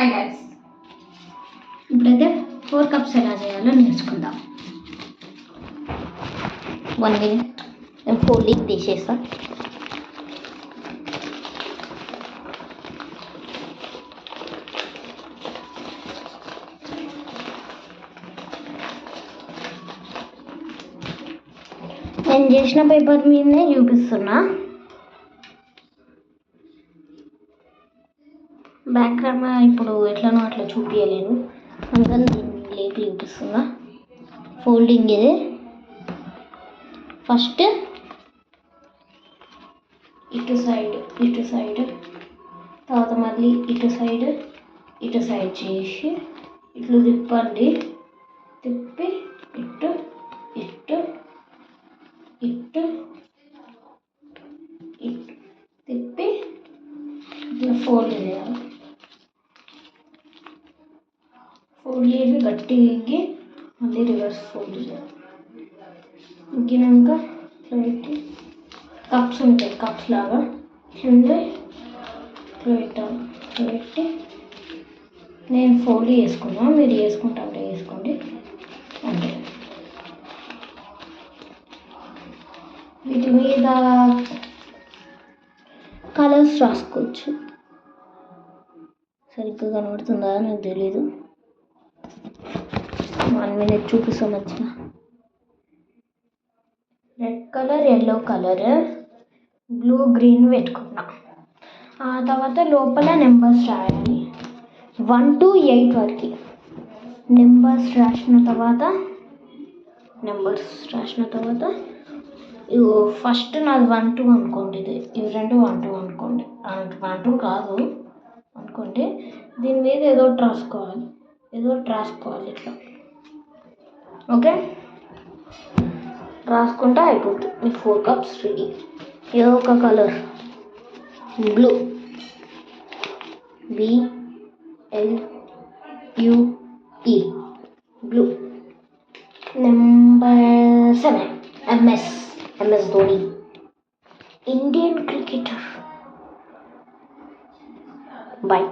Hi guys, ఇప్పుడైతే 4 cups ఎలా చేయాలో నేర్చుకుందాం. 1 minute నేను ఫోల్డింగ్ తీసేస్తా. నేను చేసిన పేపర్ మీదనే చూపిస్తున్నా. బ్యాక్గ్రౌండ్ ఇప్పుడు ఎట్లనో అట్లా చూపించలేను, అందుకని దీన్ని లేపి చూపిస్తున్నా. ఫోల్డింగ్ ఇది. ఫస్ట్ ఇటు సైడ్ తర్వాత మళ్ళీ ఇటు సైడ్ చేసి ఇట్లు తిప్పండి. తిప్పి ఇటు తిప్పి ఇట్లా ఫోల్డ్ చేయాలి. ఫోల్డ్ చేసి గట్టిగా ఎక్కి మళ్ళీ రివర్స్ ఫోల్డ్ చేయాలి. ఎక్కినాక ఇట్లా పెట్టి కప్స్ ఉంటాయి, కప్స్ లాగా కింద ఇట్లా పెట్టాలి. ఇట్లా పెట్టి నేను ఫోల్డ్ చేసుకున్నా, మీరు చేసుకుంటే వేసుకోండి. అంటే వీటి మీద కలర్స్ రాసుకోవచ్చు. సరిగ్గా కనబడుతుందా నాకు తెలీదు. 1 minute చూపిస్తాం మంచిగా. Red colour, yellow colour, blue, green పెట్టుకున్నా. ఆ తర్వాత లోపల నెంబర్స్ రాయాలి. 1 to 8 వరకు నెంబర్స్ రాసిన తర్వాత ఫస్ట్ నాది 1 2 అనుకోండి. ఇవి రెండు 1 2 అనుకోండి. 1 2 కాదు అనుకోండి. దీని మీద ఏదో ఒకటి రాసుకోవాలి ఇట్లా. ఓకే, రాసుకుంటే అయిపోతుంది. మీ 4 కప్స్ రెడీ. ఏదో ఒక colour, blue, BLUE, blue. Number 7 MS Dhoni, Indian cricketer. Bye.